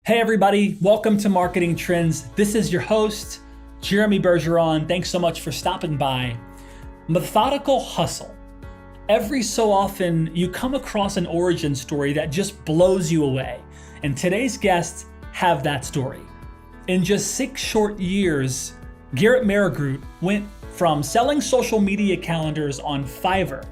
Hey everybody, welcome to Marketing Trends. This is your host, Jeremy Bergeron. Thanks so much for stopping by. Methodical hustle. Every so often, you come across an origin story that just blows you away. And today's guests have that story. In just 6 short years, Garrett Mehrguth went from selling social media calendars on Fiverr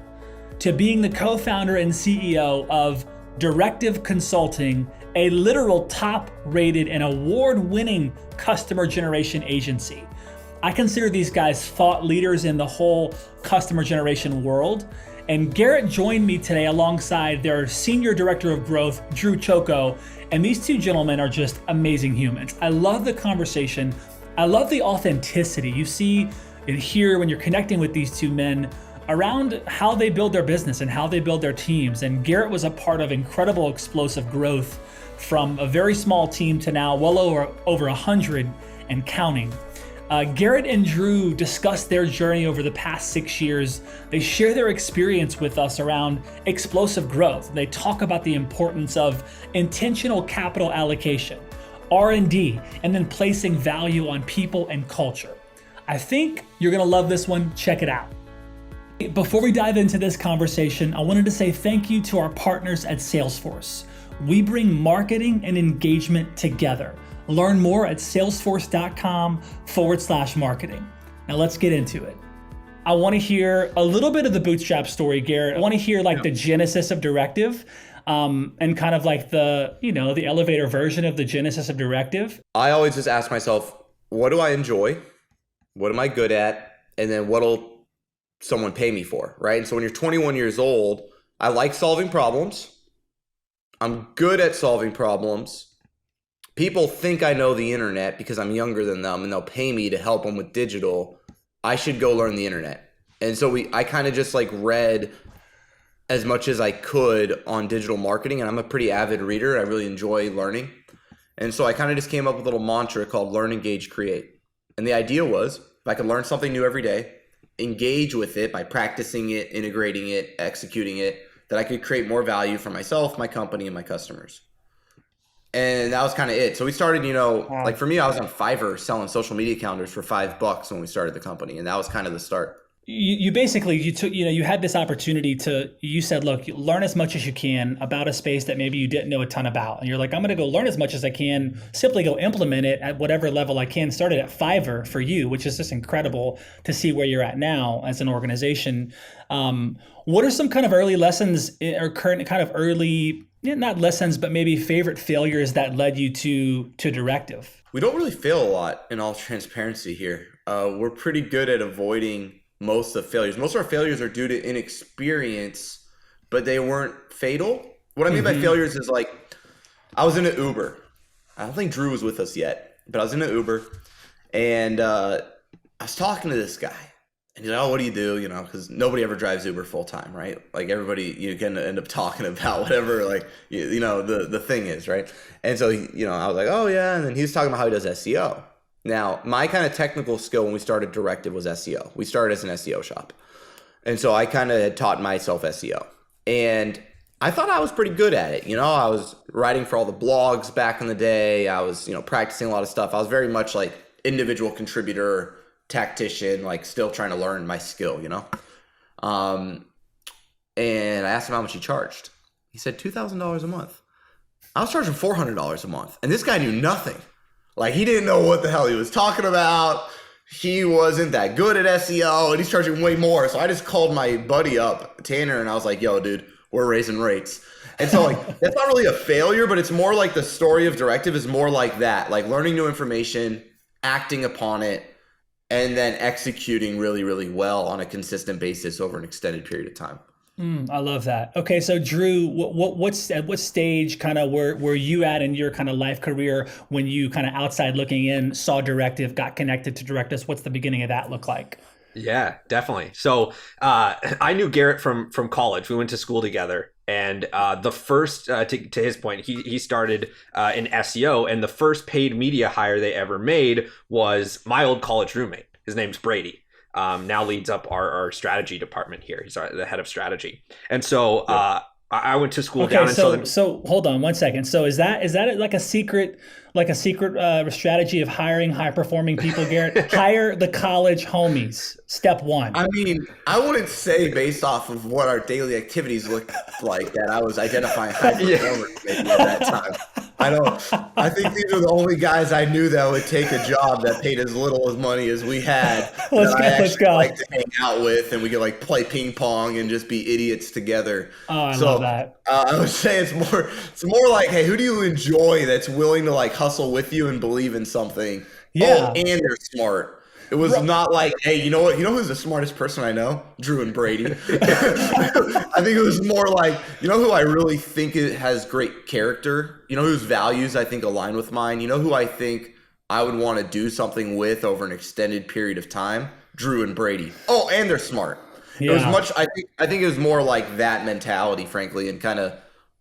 to being the co-founder and CEO of Directive Consulting, a literal top-rated and award-winning customer generation agency. I consider these guys thought leaders in the whole customer generation world. And Garrett joined me today alongside their Senior Director of Growth, Drew Choco. And these two gentlemen are just amazing humans. I love the conversation. I love the authenticity you see and hear when you're connecting with these two men around how they build their business and how they build their teams. And Garrett was a part of incredible explosive growth from a very small team to now well over 100 and counting. Garrett and Drew discuss their journey over the past 6 years. They share their experience with us around explosive growth. They talk about the importance of intentional capital allocation, R&D, and then placing value on people and culture. I think you're gonna love this one. Check it out. Before we dive into this conversation, I wanted to say thank you to our partners at Salesforce. We bring marketing and engagement together. Learn more at salesforce.com/marketing. Now let's get into it. I want to hear a little bit of the bootstrap story, Garrett. I want to hear the genesis of Directive, and kind of like the elevator version of the genesis of Directive. I always just ask myself, what do I enjoy? What am I good at? And then what'll someone pay me for, right? And so when you're 21 years old, I like solving problems. I'm good at solving problems. People think I know the internet because I'm younger than them and they'll pay me to help them with digital. I should go learn the internet. And so I kind of just read as much as I could on digital marketing, and I'm a pretty avid reader. I really enjoy learning. And so I kind of just came up with a little mantra called learn, engage, create. And the idea was if I could learn something new every day, engage with it by practicing it, integrating it, executing it, that I could create more value for myself, my company, and my customers. And that was kind of it. So we started, for me, I was on Fiverr selling social media calendars for $5 when we started the company. And that was kind of the start. You took, you had this opportunity you said, look, learn as much as you can about a space that maybe you didn't know a ton about. And you're like, I'm going to go learn as much as I can, simply go implement it at whatever level I can. Started at Fiverr for you, which is just incredible to see where you're at now as an organization. What are some kind of early lessons or current kind of early, not lessons, but maybe favorite failures that led you to Directive? We don't really fail a lot, in all transparency here. We're pretty good at avoiding most of failures. Most of our failures are due to inexperience, but they weren't fatal. What I mean by failures is I was in an Uber. I don't think Drew was with us yet, but I was in an Uber and I was talking to this guy and he's like, oh, what do you do? Because nobody ever drives Uber full time, right? Everybody, you can end up talking about whatever, the thing is, right? And so, I was like, oh yeah. And then he was talking about how he does SEO. Now, my kind of technical skill when we started Directive was SEO. We started as an SEO shop. And so I kind of had taught myself SEO. And I thought I was pretty good at it. I was writing for all the blogs back in the day. I was, practicing a lot of stuff. I was very much individual contributor, tactician, still trying to learn my skill, And I asked him how much he charged. He said $2,000 a month. I was charging $400 a month. And this guy knew nothing. He didn't know what the hell he was talking about. He wasn't that good at SEO and he's charging way more. So I just called my buddy up, Tanner, and I was like, yo, dude, we're raising rates. And so that's not really a failure, but it's more the story of Directive is more like that, learning new information, acting upon it, and then executing really, really well on a consistent basis over an extended period of time. I love that. Okay, so Drew, at what stage kind of were you at in your kind of life career when you kind of outside looking in saw Directive, got connected to Directives? What's the beginning of that look like? Yeah, definitely. So I knew Garrett from college. We went to school together, and the first to his point, he started in SEO, and the first paid media hire they ever made was my old college roommate. His name's Brady. Now leads up our strategy department here. He's the head of strategy. And so I went to school Okay, down in Southern. so hold on one second. So is that like a secret strategy of hiring high performing people, Garrett? Hire the college homies. Step one. I mean, I wouldn't say based off of what our daily activities looked like that I was identifying high performers maybe at that time. I think these are the only guys I knew that would take a job that paid as little as money as we had. Let's go. Like to hang out with, and we could like play ping pong and just be idiots together. Oh, I love that. I would say it's more like, hey, who do you enjoy that's willing to like hustle with you and believe in something? Yeah. Oh, and they're smart. It was not like, hey, you know what? You know who's the smartest person I know? Drew and Brady. I think it was more like, you know who I really think has great character? You know whose values I think align with mine? You know who I think I would want to do something with over an extended period of time? Drew and Brady. Oh, and they're smart. Yeah. It was much. I think it was more like that mentality, frankly, and kind of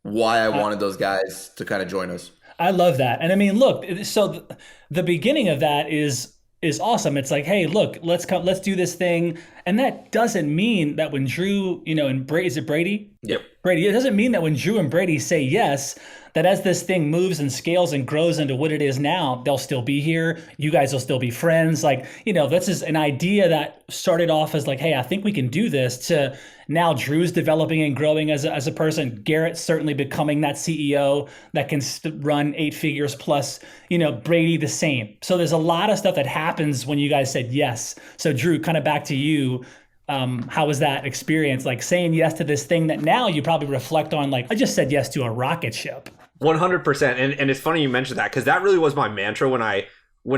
why I wanted those guys to kind of join us. I love that. And I mean, look, so the beginning of that is awesome. It's like, hey, look, let's do this thing. And that doesn't mean that when Drew, and Brady, is it Brady? Yep. Brady. It doesn't mean that when Drew and Brady say yes, that as this thing moves and scales and grows into what it is now, they'll still be here. You guys will still be friends. Like, this is an idea that started off as like, hey, I think we can do this, to now Drew's developing and growing as a person. Garrett certainly becoming that CEO that can run 8 figures plus, Brady the same. So there's a lot of stuff that happens when you guys said yes. So Drew, kind of back to you. How was that experience? Like saying yes to this thing that now you probably reflect on, like, I just said yes to a rocket ship. 100%. And it's funny you mentioned that, because that really was my mantra when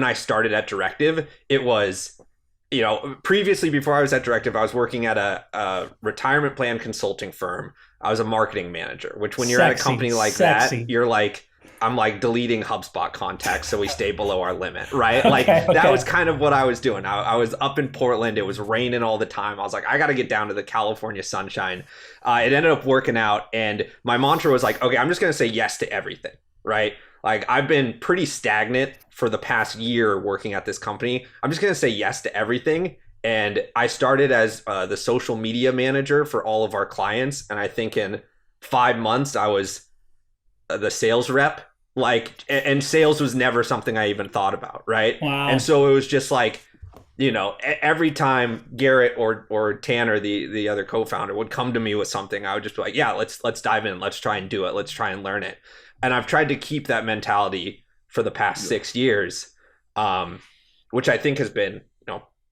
I started at Directive. It was, previously before I was at Directive, I was working at a retirement plan consulting firm. I was a marketing manager, which when you're at a company like that, you're like, I'm like deleting HubSpot contacts so we stay below our limit, right? That was kind of what I was doing. I was up in Portland. It was raining all the time. I was like, I got to get down to the California sunshine. It ended up working out. And my mantra was like, okay, I'm just going to say yes to everything, right? Like, I've been pretty stagnant for the past year working at this company. I'm just going to say yes to everything. And I started as the social media manager for all of our clients. And I think in 5 months, I was the sales rep. And sales was never something I even thought about, right? Wow. And so it was just like, every time Garrett or Tanner, the other co-founder, would come to me with something, I would just be like, yeah, let's dive in. Let's try and do it. Let's try and learn it. And I've tried to keep that mentality for the past 6 years, which I think has been,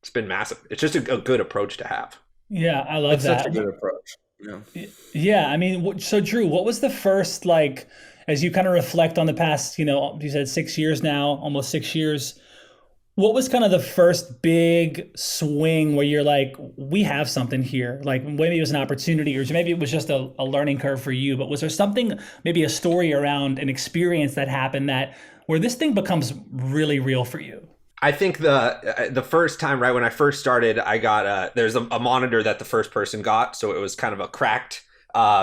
it's been massive. It's just a good approach to have. Yeah, I love that. It's such a good approach. Yeah. Yeah, I mean, so Drew, what was the first, like, as you kind of reflect on the past, you said 6 years now, almost 6 years, what was kind of the first big swing where you're like, we have something here? Like, maybe it was an opportunity, or maybe it was just a learning curve for you, but was there something, maybe a story around an experience that happened where this thing becomes really real for you? I think the first time, right, when I first started, I got there's a monitor that the first person got, so it was kind of a cracked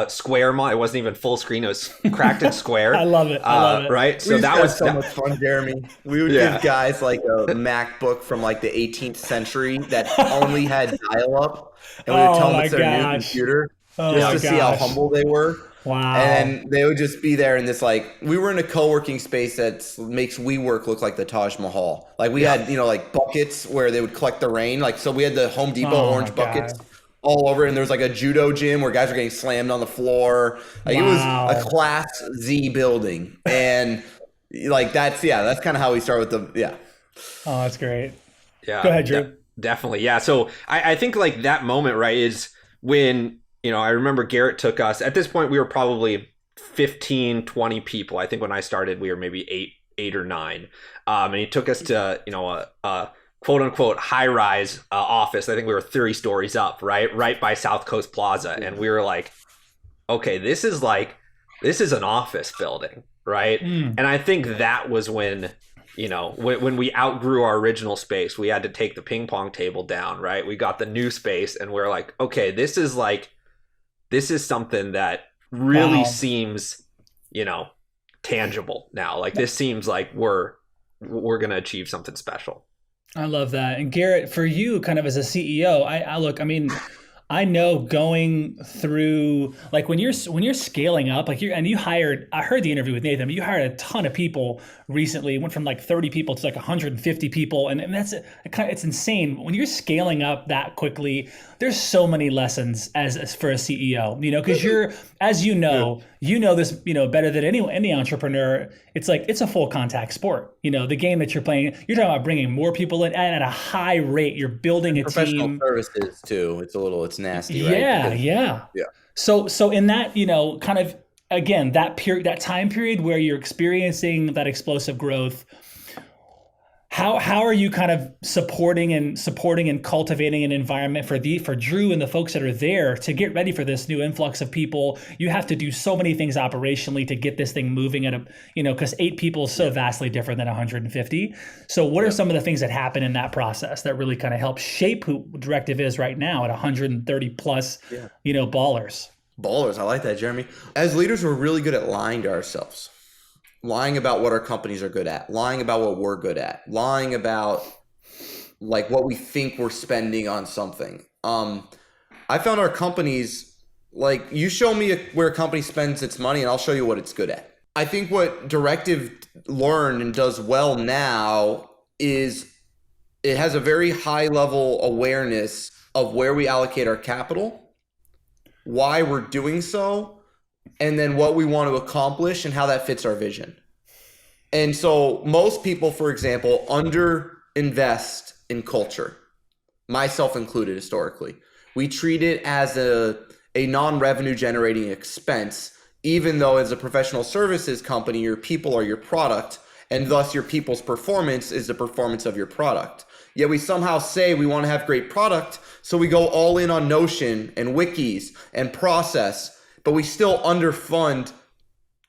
square monitor. It wasn't even full screen. It was cracked and square. I love it. Right. So that was so much fun, Jeremy. We would give guys like a MacBook from like the 18th century that only had dial-up, and we would tell them it's their new computer just to see how humble they were. Wow. And they would just be there in this, like, we were in a co-working space that makes WeWork look like the Taj Mahal. Like, we had, like buckets where they would collect the rain. Like, so we had the Home Depot orange buckets all over, and there was like a judo gym where guys were getting slammed on the floor. Like, it was a Class Z building. And like, that's kind of how we started with the, Oh, that's great. Yeah. Go ahead, Drew. Definitely. Yeah. So I think like that moment, right, is when, I remember Garrett took us, at this point we were probably 15, 20 people. I think when I started, we were maybe eight or 9. And he took us to, a quote unquote high rise office. I think we were 30 stories up, right by South Coast Plaza. And we were like, okay, this is an office building, right? And I think that was when, when we outgrew our original space, we had to take the ping pong table down, right? We got the new space, and we're like, okay, this is something that really seems, tangible now. Like, this seems like we're going to achieve something special. I love that. And Garrett, for you, kind of as a CEO, I look, I mean, I know going through like when you're scaling up, like you hired. I heard the interview with Nathan. But you hired a ton of people recently. It went from like 30 people to like 150 people, and that's it's insane. When you're scaling up that quickly, there's so many lessons as for a CEO. Because you're as you know this better than any entrepreneur. It's like it's a full contact sport. The game that you're playing. You're talking about bringing more people in and at a high rate. You're building a Professional team. services too. It's nasty, right? Yeah, Because, yeah. yeah. So in that, kind of again, that time period where you're experiencing that explosive growth, how are you kind of supporting and cultivating an environment for Drew and the folks that are there to get ready for this new influx of people? You have to do so many things operationally to get this thing moving at because 8 people is so vastly different than 150. So what are some of the things that happen in that process that really kind of help shape who Directive is right now at 130 plus, ballers? Ballers, I like that, Jeremy. As leaders, we're really good at lying to ourselves. Lying about what our companies are good at, lying about what we're good at, lying about like what we think we're spending on something. I found our companies, like you show me where a company spends its money and I'll show you what it's good at. I think what Directive learned and does well now is it has a very high level awareness of where we allocate our capital, why we're doing so, and then what we want to accomplish and how that fits our vision. And so most people, for example, under-invest in culture, myself included historically. We treat it as a non-revenue generating expense, even though as a professional services company, your people are your product, and thus your people's performance is the performance of your product. Yet we somehow say we want to have great product, so we go all in on Notion and wikis and process, but we still underfund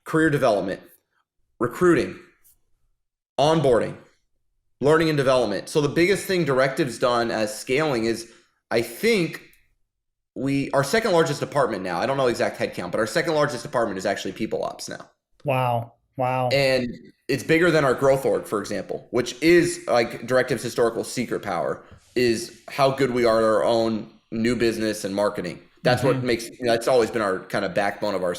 career development, recruiting, onboarding, learning and development. So the biggest thing Directive's done as scaling is, I think our second largest department now, I don't know exact headcount, but our second largest department is actually people ops now. Wow. And it's bigger than our growth org, for example, which is like Directive's historical secret power is how good we are at our own new business and marketing. That's what makes, that's always been our kind of backbone of our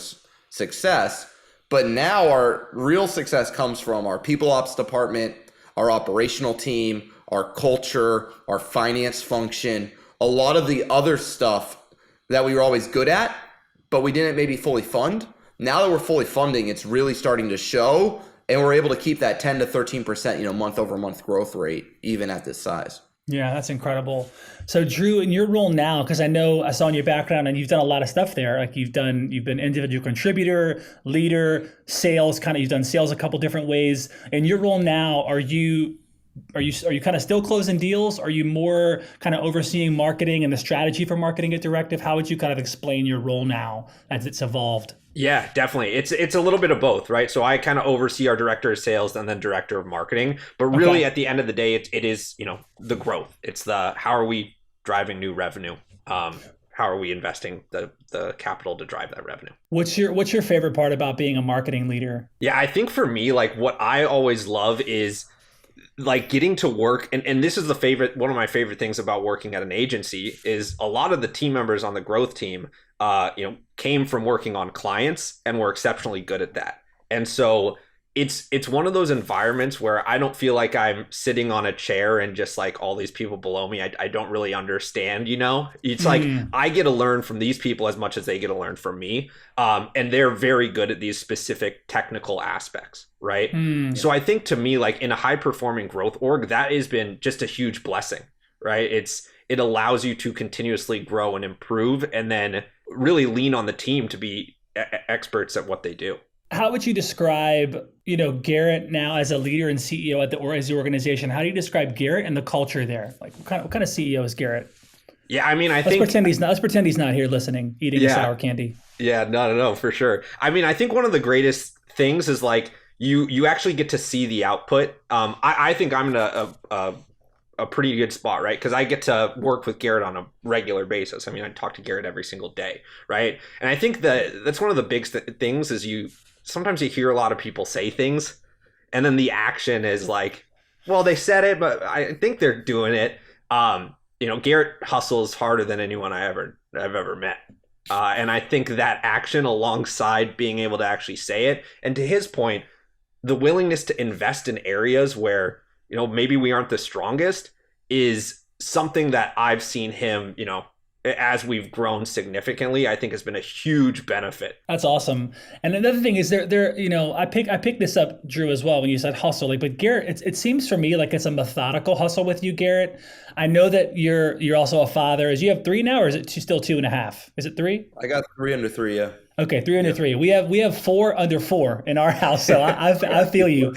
success. But now our real success comes from our people ops department, our operational team, our culture, our finance function, a lot of the other stuff that we were always good at, but we didn't maybe fully fund. Now that we're fully funding, it's really starting to show, and we're able to keep that 10 to 13%, month over month growth rate, even at this size. Yeah, that's incredible. So Drew, in your role now, because I know I saw in your background and you've done a lot of stuff there. Like you've been individual contributor, leader, sales, you've done sales a couple different ways. In your role now, are you kind of still closing deals? Are you more kind of overseeing marketing and the strategy for marketing at Directive? How would you kind of explain your role now as it's evolved? Yeah, definitely. It's a little bit of both, right? So I kind of oversee our director of sales and then director of marketing. But really, at the end of the day, it is the growth. It's the how are we driving new revenue? How are we investing the capital to drive that revenue? What's your favorite part about being a marketing leader? Yeah, I think for me, like what I always love is like getting to work, and this is one of my favorite things about working at an agency is a lot of the team members on the growth team came from working on clients and were exceptionally good at that. And so it's one of those environments where I don't feel like I'm sitting on a chair and just like all these people below me, I don't really understand, it's like I get to learn from these people as much as they get to learn from me. And they're very good at these specific technical aspects, right? So I think to me, like in a high performing growth org, that has been just a huge blessing, right? It allows you to continuously grow and improve and then really lean on the team to be experts at what they do. How would you describe, Garrett now as a leader and CEO as the organization? How do you describe Garrett and the culture there? Like what kind of CEO is Garrett? Yeah, I mean, let's pretend he's not here listening, eating sour candy. Yeah, no, for sure. I mean, I think one of the greatest things is like you actually get to see the output. I think I'm in a pretty good spot, right? Because I get to work with Garrett on a regular basis. I mean, I talk to Garrett every single day, right? And I think that's one of the big things is sometimes you hear a lot of people say things and then the action is like, well, they said it, but I think they're doing it. Garrett hustles harder than anyone I ever I've ever met. And I think that action alongside being able to actually say it, and to his point, the willingness to invest in areas where, maybe we aren't the strongest is something that I've seen him, as we've grown significantly, I think has been a huge benefit. That's awesome. And another thing is I picked this up, Drew, as well when you said hustle. Like, but Garrett, it seems for me like it's a methodical hustle with you, Garrett. I know that you're also a father. Is you have 3 now, or is it still 2.5? Is it 3? I got 3 under 3, yeah. Okay, 3 under 3. We have 4 under 4 in our house, so I feel you.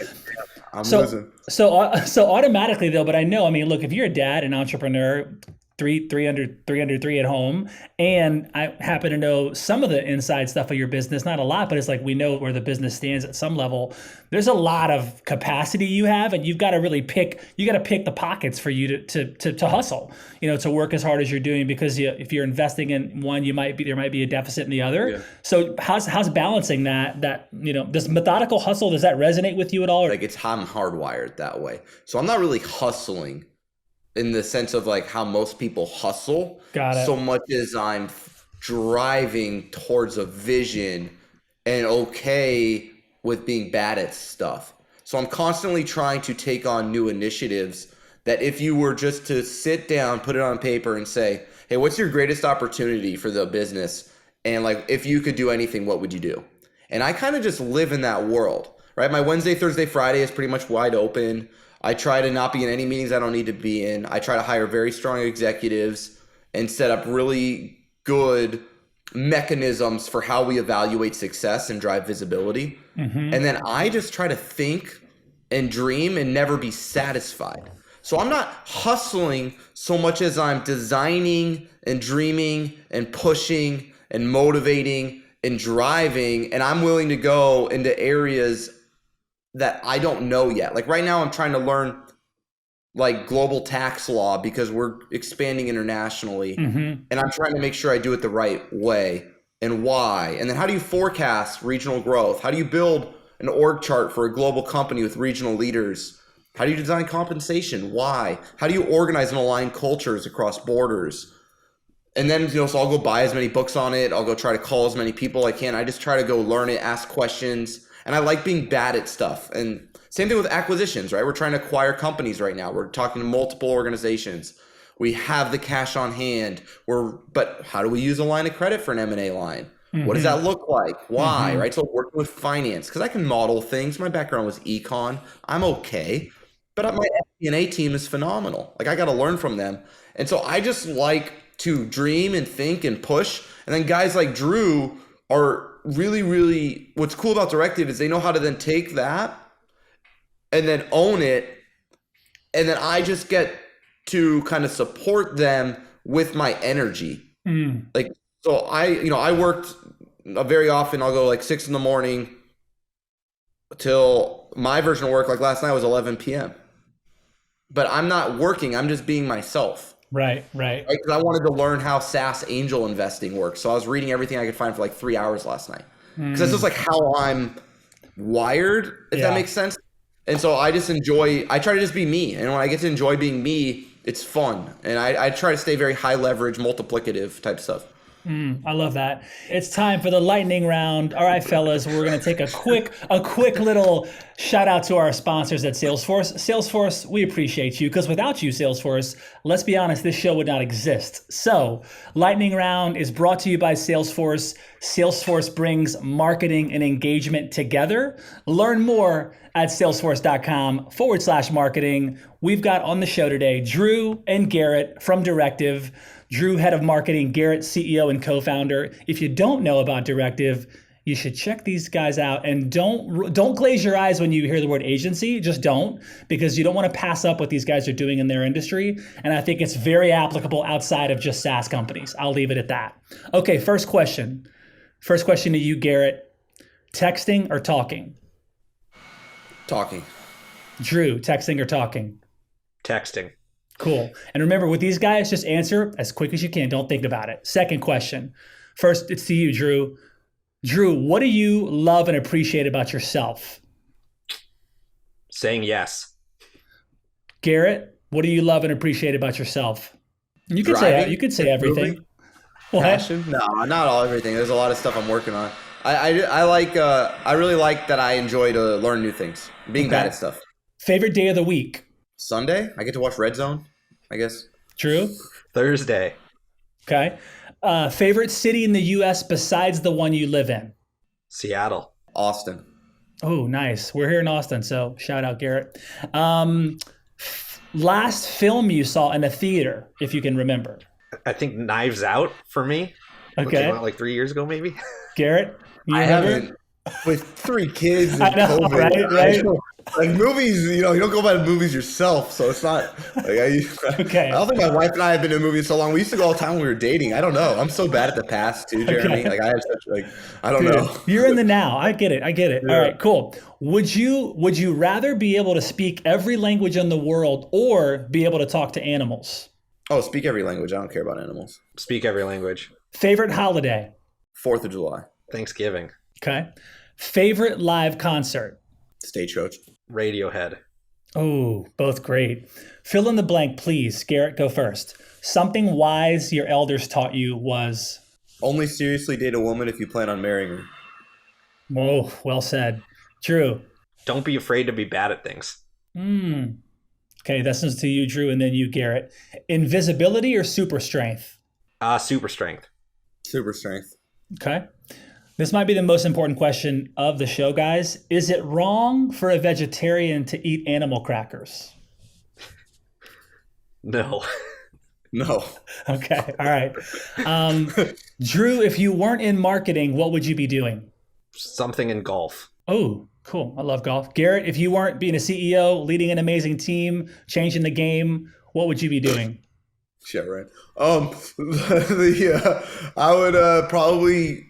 I'm losing. So automatically though, but I know, I mean, look, if you're a dad, an entrepreneur, three under 3 at home, and I happen to know some of the inside stuff of your business, not a lot, but it's like we know where the business stands at some level. There's a lot of capacity you have, and you've got to really pick the pockets for you to hustle, to work as hard as you're doing, because if you're investing in one, there might be a deficit in the other. Yeah. So how's balancing that this methodical hustle, does that resonate with you at all? Like, I'm hardwired that way. So I'm not really hustling in the sense of like how most people hustle. Got it. So much as I'm driving towards a vision and okay with being bad at stuff. So I'm constantly trying to take on new initiatives that if you were just to sit down, put it on paper and say, hey, what's your greatest opportunity for the business? And like, if you could do anything, what would you do? And I kind of just live in that world, right? My Wednesday, Thursday, Friday is pretty much wide open. I try to not be in any meetings I don't need to be in. I try to hire very strong executives and set up really good mechanisms for how we evaluate success and drive visibility. Mm-hmm. And then I just try to think and dream and never be satisfied. So I'm not hustling so much as I'm designing and dreaming and pushing and motivating and driving. And I'm willing to go into areas that I don't know yet. Like right now I'm trying to learn like global tax law because we're expanding internationally. Mm-hmm. And I'm trying to make sure I do it the right way and why. And then how do you forecast regional growth? How do you build an org chart for a global company with regional leaders? How do you design compensation? Why? How do you organize and align cultures across borders? And then, so I'll go buy as many books on it. I'll go try to call as many people I can. I just try to go learn it, ask questions. And I like being bad at stuff. And same thing with acquisitions, right? We're trying to acquire companies right now. We're talking to multiple organizations. We have the cash on hand. But how do we use a line of credit for an M&A line? Mm-hmm. What does that look like? Why, right? So working with finance, because I can model things. My background was econ. I'm okay. But my FP&A team is phenomenal. Like I got to learn from them. And so I just like to dream and think and push. And then guys like Drew are really, really, what's cool about Directive is they know how to then take that and then own it. And then I just get to kind of support them with my energy. Mm. Like, so I worked very often. I'll go like 6 a.m. till my version of work, like last night was 11 p.m. But I'm not working. I'm just being myself. Right. Because I wanted to learn how SaaS angel investing works. So I was reading everything I could find for like 3 hours last night. Because that's just like how I'm wired, if that makes sense. And so I try to just be me. And when I get to enjoy being me, it's fun. And I try to stay very high leverage, multiplicative type stuff. I love that. It's time for the lightning round. All right, fellas, we're going to take a quick little shout out to our sponsors at Salesforce. Salesforce, we appreciate you because without you, Salesforce, let's be honest, this show would not exist. So lightning round is brought to you by Salesforce. Salesforce brings marketing and engagement together. Learn more at salesforce.com/marketing. We've got on the show today, Drew and Garrett from Directive. Drew, head of marketing, Garrett, CEO and co-founder. If you don't know about Directive, you should check these guys out, and don't glaze your eyes when you hear the word agency. Just don't, because you don't want to pass up what these guys are doing in their industry. And I think it's very applicable outside of just SaaS companies. I'll leave it at that. Okay, first question. First question to you, Garrett. Texting or talking? Talking. Drew, texting or talking? Texting. Cool. And remember, with these guys, just answer as quick as you can. Don't think about it. Second question. First, it's to you, Drew. Drew, what do you love and appreciate about yourself? Saying yes. Garrett, what do you love and appreciate about yourself? You could say everything. What? Passion? No, not all everything. There's a lot of stuff I'm working on. I really like that I enjoy to learn new things. Being bad at stuff. Favorite day of the week? Sunday, I get to watch Red Zone, I guess. Drew? Thursday. Okay. Favorite city in the U.S. besides the one you live in? Seattle. Austin. Oh, nice. We're here in Austin, so shout out Garrett. Last film you saw in a theater, if you can remember. I think Knives Out for me. What Okay. came out like 3 years ago, maybe. Garrett, you I remember? haven't. With 3 kids and I know, COVID, right? like movies, you don't go by the movies yourself, so it's not like Okay. I don't think my wife and I have been to a movie in so long. We used to go all the time when we were dating. I don't know. I'm so bad at the past too, Jeremy. Okay. Like I have such I don't Dude, know. You're in the now. I get it. Yeah. All right, cool. Would you rather be able to speak every language in the world or be able to talk to animals? Oh, speak every language. I don't care about animals. Speak every language. Favorite holiday? 4th of July. Thanksgiving. Okay. Favorite live concert? Stagecoach. Radiohead. Oh, both great. Fill in the blank, please. Garrett, go first. Something wise your elders taught you was? Only seriously date a woman if you plan on marrying her. Whoa, well said. Drew. Don't be afraid to be bad at things. Okay, this is to you, Drew, and then you, Garrett. Invisibility or super strength? Super strength. Super strength. Okay. This might be the most important question of the show, guys. Is it wrong for a vegetarian to eat animal crackers? No. No. Okay, all right. Drew, if you weren't in marketing, what would you be doing? Something in golf. Oh, cool. I love golf. Garrett, if you weren't being a CEO, leading an amazing team, changing the game, what would you be doing? Yeah, right. I would probably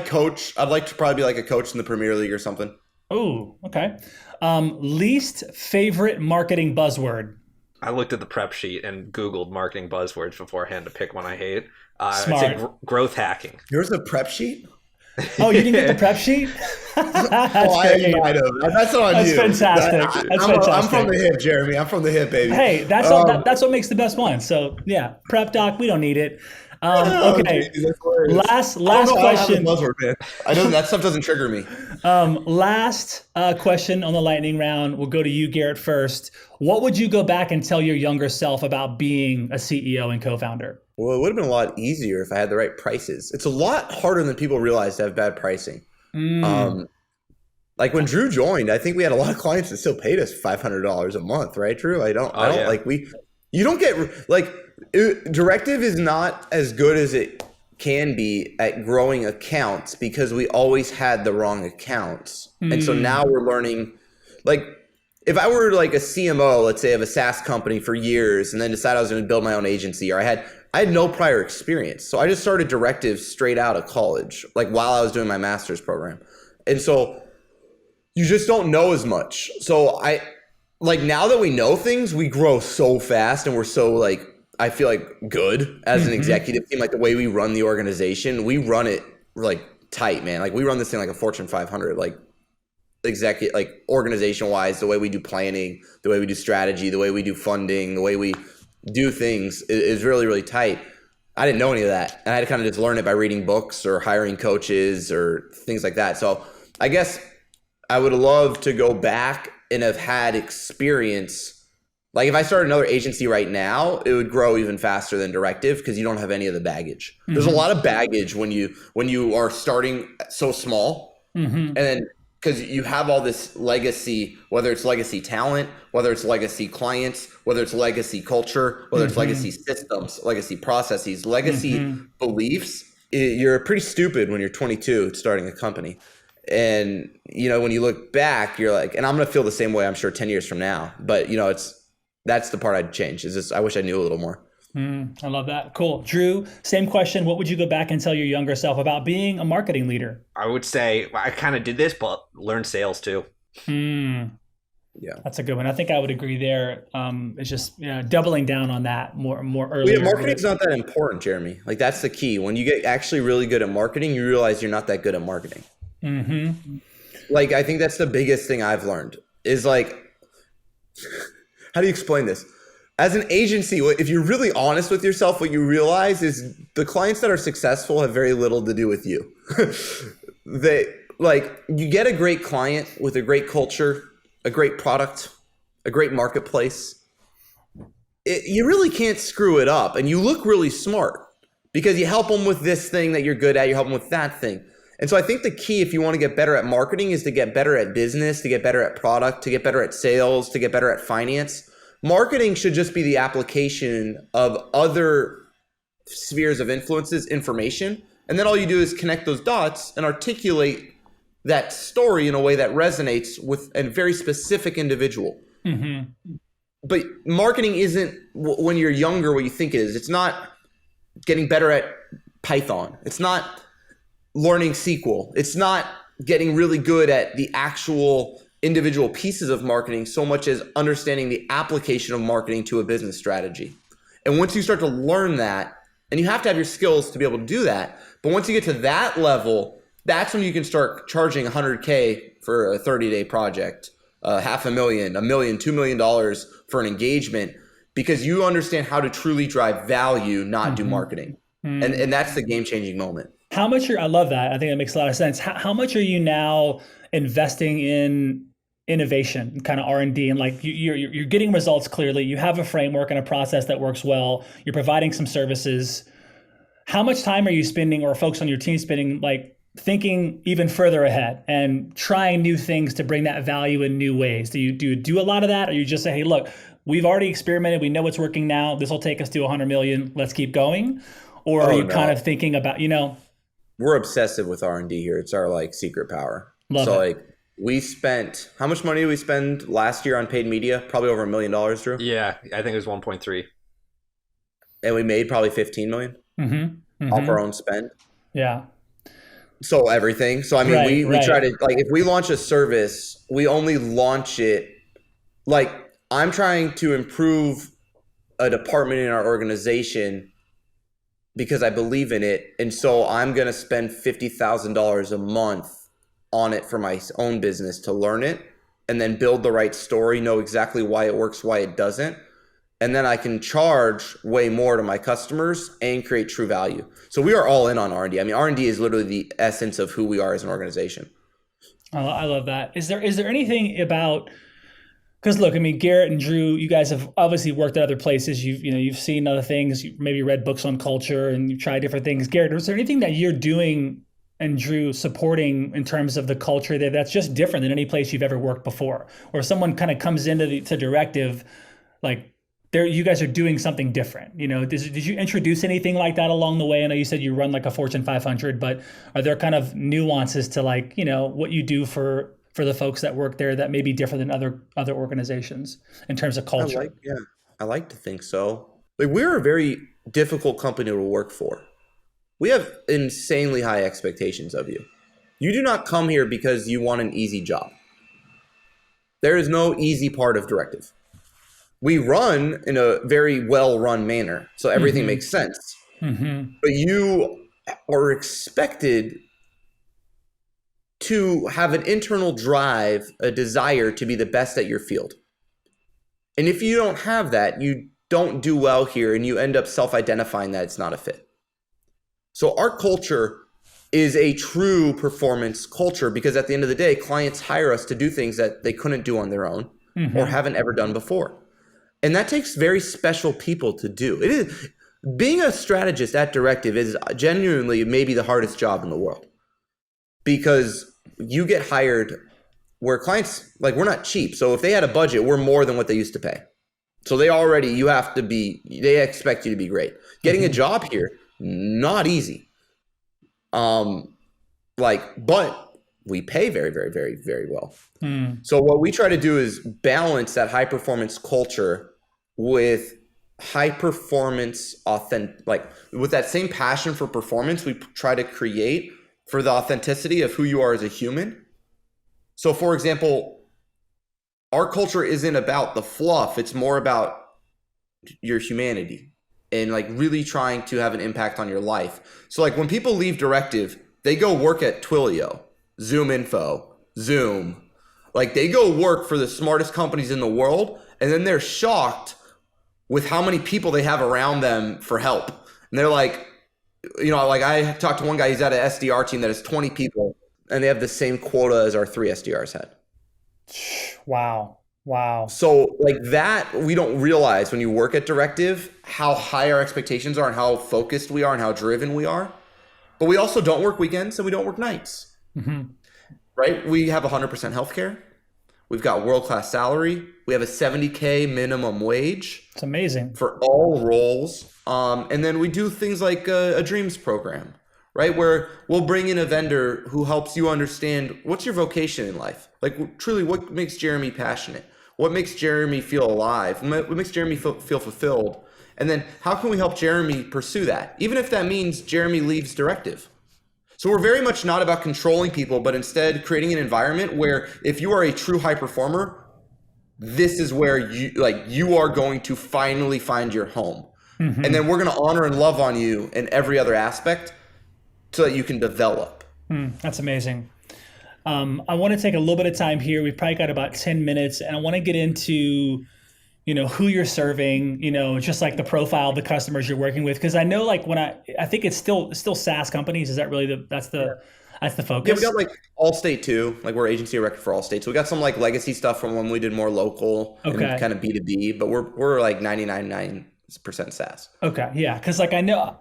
coach. I'd like to probably be like a coach in the Premier League or something. Oh, okay. Least favorite marketing buzzword? I looked at the prep sheet and Googled marketing buzzwords beforehand to pick one I hate. Smart. I'd say growth hacking. Here's a prep sheet. Oh, you didn't get the prep sheet? That's great. I might have. That's on That's you. fantastic. That's fantastic. I'm from the hip, Jeremy. I'm from the hip, baby. Hey, that's what makes the best one. So yeah, prep doc, we don't need it. Okay. Last question. I know that stuff doesn't trigger me. Last question on the lightning round. We'll go to you, Garrett, first. What would you go back and tell your younger self about being a CEO and co-founder? Well, it would have been a lot easier if I had the right prices. It's a lot harder than people realize to have bad pricing. Like when Drew joined, I think we had a lot of clients that still paid us $500 a month, right, Drew? You don't get like Directive is not as good as it can be at growing accounts because we always had the wrong accounts. And so now we're learning, like if I were like a CMO, let's say of a SaaS company for years and then decided I was going to build my own agency, or I had no prior experience. So I just started Directive straight out of college, like while I was doing my master's program. And so you just don't know as much. So now that we know things, we grow so fast and we're so like, I feel like good as an executive team, like the way we run the organization, we run it like tight, man. Like we run this thing like a Fortune 500, like executive, like organization wise, the way we do planning, the way we do strategy, the way we do funding, the way we do things is really, really tight. I didn't know any of that. And I had to kind of just learn it by reading books or hiring coaches or things like that. So I guess I would love to go back and have had experience. Like if I started another agency right now, it would grow even faster than Directive because you don't have any of the baggage. There's a lot of baggage when you are starting so small, and then because you have all this legacy, whether it's legacy talent, whether it's legacy clients, whether it's legacy culture, whether it's legacy systems, legacy processes, legacy beliefs. You're pretty stupid when you're 22 starting a company. And, when you look back, you're like, and I'm going to feel the same way, I'm sure 10 years from now, but that's the part I'd change is just, I wish I knew a little more. I love that. Cool. Drew, same question. What would you go back and tell your younger self about being a marketing leader? I would say I kind of did this, but learn sales too. Yeah, that's a good one. I think I would agree there. It's just doubling down on that more early. Yeah, marketing's not that important, Jeremy. Like that's the key. When you get actually really good at marketing, you realize you're not that good at marketing. Like I think that's the biggest thing I've learned is like, how do you explain this? as an agency, if you're really honest with yourself, what you realize is the clients that are successful have very little to do with you. You get a great client with a great culture, a great product, a great marketplace. You really can't screw it up, and you look really smart because you help them with this thing that you're good at, you help them with that thing. And so I think the key, if you want to get better at marketing, is to get better at business, to get better at product, to get better at sales, to get better at finance. Marketing should just be the application of other spheres of influences, information, and then all you do is connect those dots and articulate that story in a way that resonates with a very specific individual. Mm-hmm. But marketing isn't, when you're younger, what you think it is. It's not getting better at Python. It's not learning SQL. It's not getting really good at the actual individual pieces of marketing so much as understanding the application of marketing to a business strategy. And once you start to learn that, and you have to have your skills to be able to do that, but once you get to that level, that's when you can start charging $100K for a 30-day project, $500,000, $1 million, $2 million for an engagement, because you understand how to truly drive value, not do marketing. And that's the game-changing moment. How much I love that. I think that makes a lot of sense. How much are you now investing in innovation, kind of R&D, and like you're getting results clearly. You have a framework and a process that works well. You're providing some services. How much time are you spending, or folks on your team spending, like thinking even further ahead and trying new things to bring that value in new ways? Do you do a lot of that, or you just say, hey, look, we've already experimented. We know what's working now. This will take us to 100 million. Let's keep going. Or are you kind of thinking about, We're obsessive with R&D here. It's our secret power. Love it. We spent, how much money did we spend last year on paid media? Probably over $1 million, Drew. Yeah, I think it was 1.3. And we made probably 15 million off our own spend. Yeah. So everything. So we try to, if we launch a service, we only launch it, I'm trying to improve a department in our organization because I believe in it. And so I'm going to spend $50,000 a month on it for my own business to learn it and then build the right story, know exactly why it works, why it doesn't. And then I can charge way more to my customers and create true value. So we are all in on R&D. R&D is literally the essence of who we are as an organization. I love that. Is there anything about, because look, Garrett and Drew, you guys have obviously worked at other places. You've seen other things. You maybe read books on culture and you've tried different things. Garrett, is there anything that you're doing and Drew supporting in terms of the culture that's just different than any place you've ever worked before? Or if someone kind of comes into to Directive, you guys are doing something different. Did you introduce anything like that along the way? I know you said you run a Fortune 500, but are there kind of nuances to what you do for the folks that work there that may be different than other organizations in terms of culture? I like to think so. We're a very difficult company to work for. We have insanely high expectations of you. You do not come here because you want an easy job. There is no easy part of Directive. We run in a very well-run manner, so everything makes sense. But you are expected to have an internal drive, a desire to be the best at your field. And if you don't have that, you don't do well here, and you end up self-identifying that it's not a fit. So our culture is a true performance culture because at the end of the day, clients hire us to do things that they couldn't do on their own or haven't ever done before. And that takes very special people to do. It is, being a strategist at Directive is genuinely maybe the hardest job in the world because you get hired where clients, we're not cheap. So if they had a budget, we're more than what they used to pay. So they expect you to be great. Getting a job here, not easy. But we pay very, very, very, very well. So what we try to do is balance that high performance culture with high performance with that same passion for performance we try to create for the authenticity of who you are as a human. So for example, our culture isn't about the fluff, it's more about your humanity and really trying to have an impact on your life. So when people leave Directive, they go work at Twilio, Zoom Info, Zoom. They go work for the smartest companies in the world, and then they're shocked with how many people they have around them for help. And they're like, like I talked to one guy, he's at an SDR team that has 20 people, and they have the same quota as our 3 SDRs had. Wow. So like that, we don't realize when you work at Directive how high our expectations are and how focused we are and how driven we are. But we also don't work weekends and we don't work nights, right? We have 100% healthcare. We've got world-class salary. We have a $70K minimum wage. It's amazing. For all roles. And then we do things like a Dreams program, right? Where we'll bring in a vendor who helps you understand what's your vocation in life. Like truly, what makes Jeremy passionate? What makes Jeremy feel alive? What makes Jeremy feel fulfilled? And then how can we help Jeremy pursue that? Even if that means Jeremy leaves Directive. So we're very much not about controlling people, but instead creating an environment where if you are a true high performer, this is where you are going to finally find your home. And then we're going to honor and love on you in every other aspect so that you can develop. That's amazing. I want to take a little bit of time here. We've probably got about 10 minutes, and I want to get into, who you're serving, just like the profile of the customers you're working with. Because I know, like, when I think it's still SaaS companies. Is that really that's the focus? Yeah, we got like Allstate too. Like we're agency of record for Allstate. So we got some like legacy stuff from when we did more local and kind of B2B, but we're like 99.9% SaaS. Okay, yeah, because like I know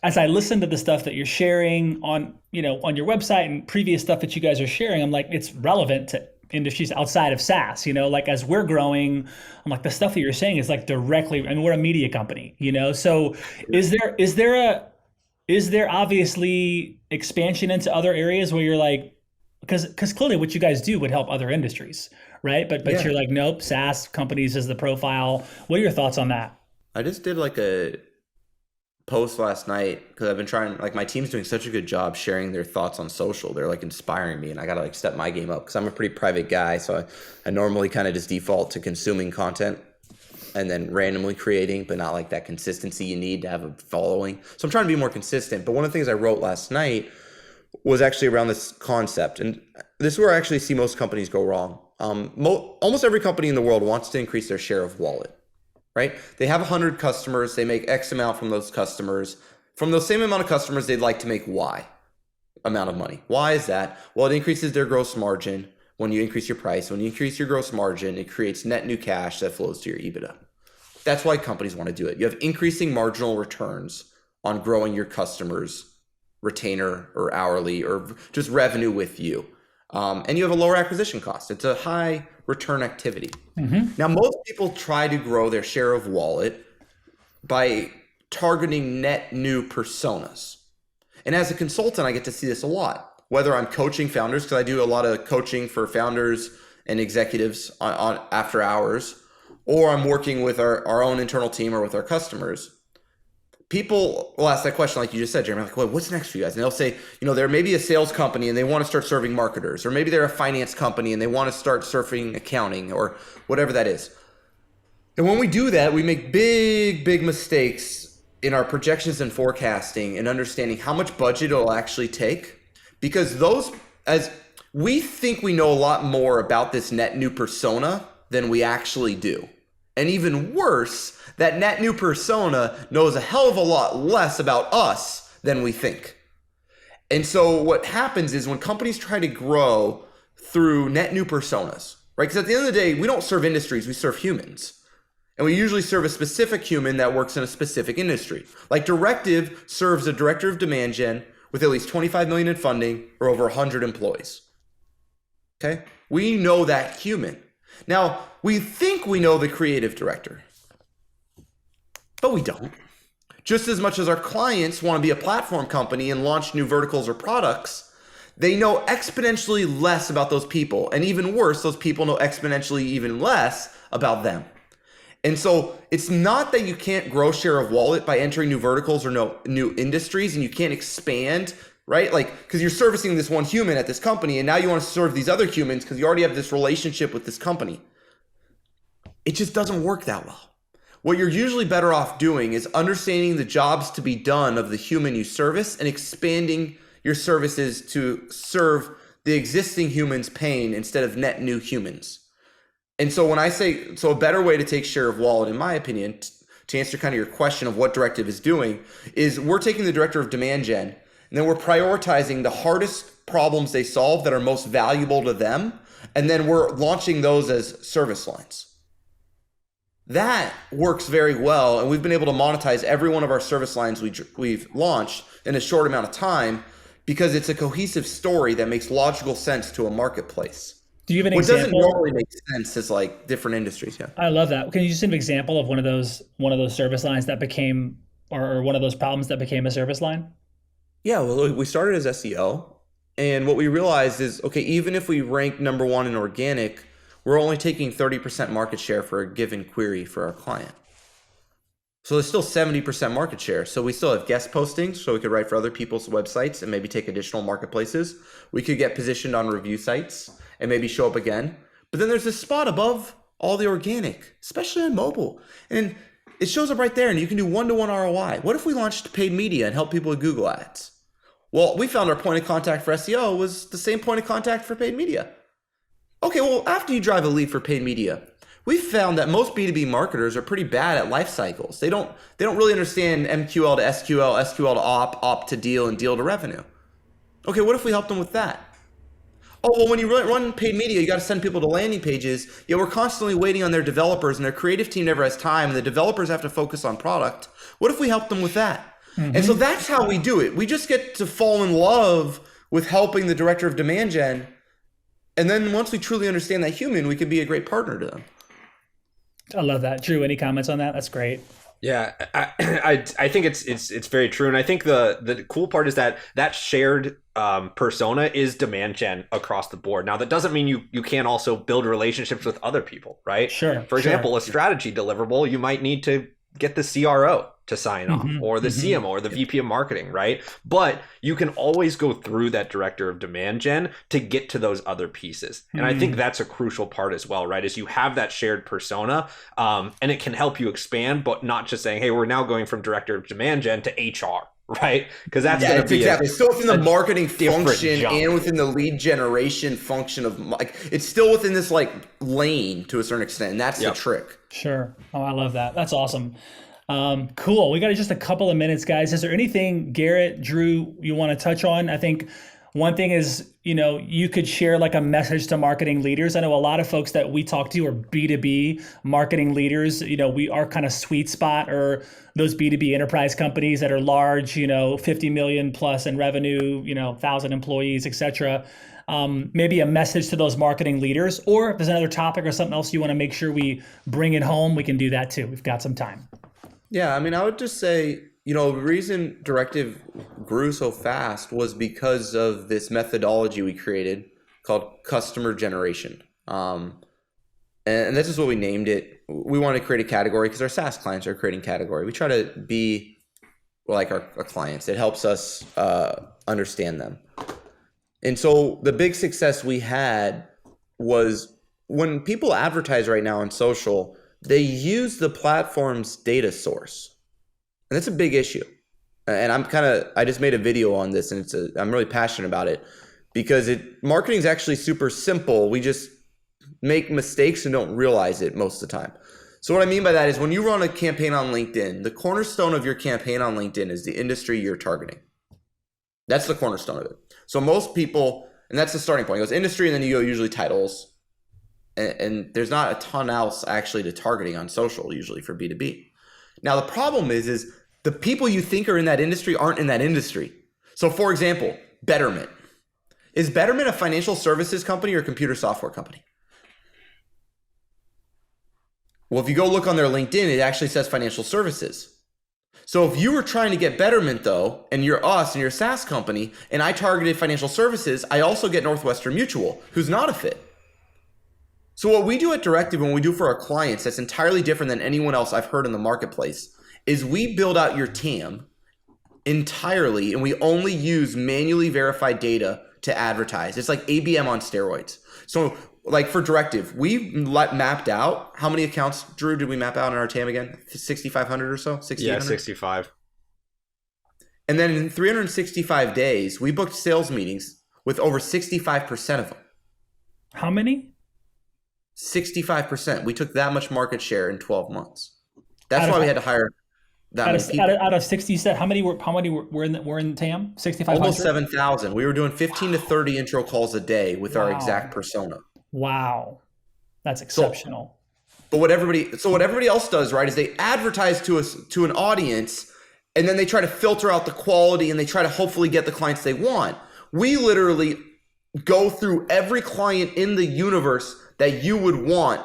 as I listen to the stuff that you're sharing on on your website and previous stuff that you guys are sharing, I'm like, it's relevant to industries outside of SaaS. Like as we're growing, I'm like, the stuff that you're saying is like directly. I mean, we're a media company. So is there obviously expansion into other areas where you're like, because clearly what you guys do would help other industries, right? But you're like, nope, SaaS companies is the profile. What are your thoughts on that? I just did like a post last night because I've been trying, like my team's doing such a good job sharing their thoughts on social. They're like inspiring me, and I got to like step my game up because I'm a pretty private guy. So I normally kind of just default to consuming content and then randomly creating, but not like that consistency you need to have a following. So I'm trying to be more consistent. But one of the things I wrote last night was actually around this concept. And this is where I actually see most companies go wrong. Almost every company in the world wants to increase their share of wallet, right? They have 100 customers. They make X amount from those customers. From those same amount of customers, they'd like to make Y amount of money. Why is that? Well, it increases their gross margin. When you increase your price, when you increase your gross margin, it creates net new cash that flows to your EBITDA. That's why companies want to do it. You have increasing marginal returns on growing your customers' retainer or hourly or just revenue with you. And you have a lower acquisition cost. It's a high return activity. Now, most people try to grow their share of wallet by targeting net new personas. And as a consultant, I get to see this a lot, whether I'm coaching founders, because I do a lot of coaching for founders and executives on after hours, or I'm working with our own internal team or with our customers. People will ask that question like you just said, Jeremy, like, well, what's next for you guys? And they'll say, they're maybe a sales company and they want to start serving marketers, or maybe they're a finance company and they want to start serving accounting or whatever that is. And when we do that, we make big mistakes in our projections and forecasting and understanding how much budget it'll actually take, because as we think we know a lot more about this net new persona than we actually do. And even worse, that net new persona knows a hell of a lot less about us than we think. And so what happens is when companies try to grow through net new personas, right? Because at the end of the day, we don't serve industries, we serve humans. And we usually serve a specific human that works in a specific industry. Like Directive serves a director of demand gen with at least 25 million in funding or over 100 employees. Okay? We know that human. Now, we think we know the creative director, but we don't. Just as much as our clients want to be a platform company and launch new verticals or products, they know exponentially less about those people. And even worse, those people know exponentially even less about them. And so it's not that you can't grow share of wallet by entering new verticals or new industries, and you can't expand, right? Like, because you're servicing this one human at this company, and now you want to serve these other humans because you already have this relationship with this company. It just doesn't work that well. What you're usually better off doing is understanding the jobs to be done of the human you service and expanding your services to serve the existing humans' pain instead of net new humans. And so when I say, so a better way to take share of wallet, in my opinion, to answer kind of your question of what Directive is doing, is we're taking the director of demand gen, and then we're prioritizing the hardest problems they solve that are most valuable to them, and then we're launching those as service lines. That works very well, and we've been able to monetize every one of our service lines we've launched in a short amount of time because it's a cohesive story that makes logical sense to a marketplace. Do you have an What example? doesn't normally make sense is like different industries. Yeah. I love that. Can you just give an example of one of those service lines that became, or one of those problems that became a service line? Yeah, well, we started as SEO, and what we realized is, okay, even if we rank number one in organic, we're only taking 30% market share for a given query for our client. So there's still 70% market share. So we still have guest postings, so we could write for other people's websites and maybe take additional marketplaces. We could get positioned on review sites and maybe show up again. But then there's this spot above all the organic, especially on mobile. And it shows up right there, and you can do one-to-one ROI. What if we launched paid media and helped people with Google Ads? Well, we found our point of contact for SEO was the same point of contact for paid media. Okay, well, after you drive a lead for paid media, we found that most B2B marketers are pretty bad at life cycles. They don't really understand MQL to SQL, SQL to op to deal, and deal to revenue. Okay, what if we helped them with that? Oh, well, when you run paid media, you got to send people to landing pages. Yeah, we're constantly waiting on their developers, and their creative team never has time, and the developers have to focus on product. What if we helped them with that? Mm-hmm. And so that's how we do it. We just get to fall in love with helping the director of demand gen. And then once we truly understand that human, we can be a great partner to them. I love that. Drew, any comments on that? That's great. Yeah, I think it's very true, and I think the cool part is that shared persona is demand gen across the board. Now, that doesn't mean you can't also build relationships with other people, right? Sure. For example, a strategy deliverable, you might need to get the CRO to sign off, or the CMO, or the VP of marketing, right? But you can always go through that director of demand gen to get to those other pieces. And I think that's a crucial part as well, right? Is you have that shared persona, and it can help you expand, but not just saying, hey, we're now going from director of demand gen to HR, right? Because that's going to be exactly still within the marketing function jump. And within the lead generation function of like, it's still within this like lane to a certain extent, and that's the trick. Sure. Oh, I love that. That's awesome. Cool. We got just a couple of minutes, guys. Is there anything, Garrett, Drew, you want to touch on? I think one thing is, you could share like a message to marketing leaders. I know a lot of folks that we talk to are B2B marketing leaders. We are kind of sweet spot, or those B2B enterprise companies that are large, 50 million plus in revenue, 1,000 employees, et cetera. Maybe a message to those marketing leaders, or if there's another topic or something else you want to make sure we bring it home, we can do that too. We've got some time. Yeah, I mean, I would just say, the reason Directive grew so fast was because of this methodology we created called customer generation. And this is what we named it. We wanted to create a category because our SaaS clients are creating category. We try to be like our clients. It helps us understand them. And so the big success we had was when people advertise right now on social, they use the platform's data source. And that's a big issue. And I just made a video on this, and I'm really passionate about it because marketing is actually super simple. We just make mistakes and don't realize it most of the time. So what I mean by that is when you run a campaign on LinkedIn, the cornerstone of your campaign on LinkedIn is the industry you're targeting. That's the cornerstone of it. So most people, and that's the starting point. It goes industry, and then you go usually titles. And there's not a ton else actually to targeting on social usually for B2B. Now, the problem is the people you think are in that industry aren't in that industry. So for example, Betterment. Is Betterment a financial services company or a computer software company? Well, if you go look on their LinkedIn, it actually says financial services. So if you were trying to get Betterment though, and you're us and you're a SaaS company, and I targeted financial services, I also get Northwestern Mutual, who's not a fit. So what we do at Directive, when we do for our clients, that's entirely different than anyone else I've heard in the marketplace, is we build out your TAM entirely, and we only use manually verified data to advertise. It's like ABM on steroids. So like for Directive, we mapped out, how many accounts, Drew, did we map out in our TAM again? 6,500 or so? 6,800? Yeah, 65. And then in 365 days, we booked sales meetings with over 65% of them. How many? 65%. We took that much market share in 12 months. That's why we had to hire that many people. Out of 60 set, how many were in TAM? 6,500? Almost 7,000. We were doing 15 to 30 intro calls a day with our exact persona. Wow. That's exceptional. But what everybody else does, right, is they advertise to an audience, and then they try to filter out the quality, and they try to hopefully get the clients they want. We literally go through every client in the universe that you would want,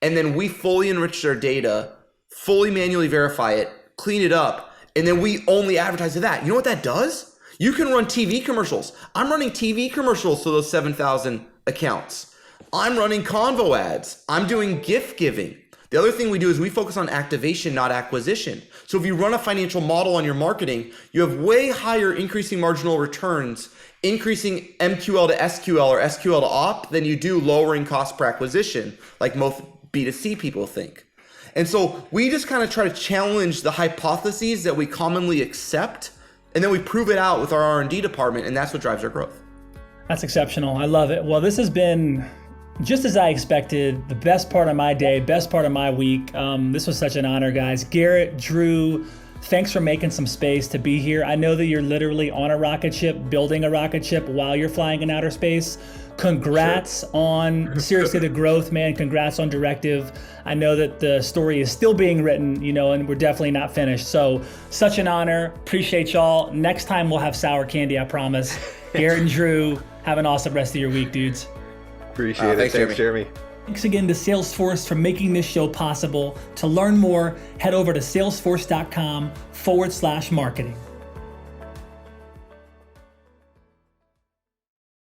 and then we fully enrich their data, fully manually verify it, clean it up, and then we only advertise to that. You know what that does? You can run TV commercials. I'm running TV commercials to those 7,000 accounts. I'm running convo ads. I'm doing gift giving. The other thing we do is we focus on activation, not acquisition. So if you run a financial model on your marketing, you have way higher increasing marginal returns, increasing MQL to SQL or SQL to op than you do lowering cost per acquisition, like most B2C people think. And so we just kind of try to challenge the hypotheses that we commonly accept, and then we prove it out with our R&D department, and that's what drives our growth. That's exceptional. I love it. Well, this has been just as I expected, the best part of my day, best part of my week. This was such an honor, guys. Garrett, Drew, thanks for making some space to be here. I know that you're literally on a rocket ship, building a rocket ship while you're flying in outer space. Congrats on, seriously, the growth, man. Congrats on Directive. I know that the story is still being written, and we're definitely not finished. So such an honor. Appreciate y'all. Next time we'll have sour candy, I promise. Garrett and Drew, have an awesome rest of your week, dudes. Appreciate it. Thanks, Jeremy. Thanks again to Salesforce for making this show possible. To learn more, head over to salesforce.com/marketing.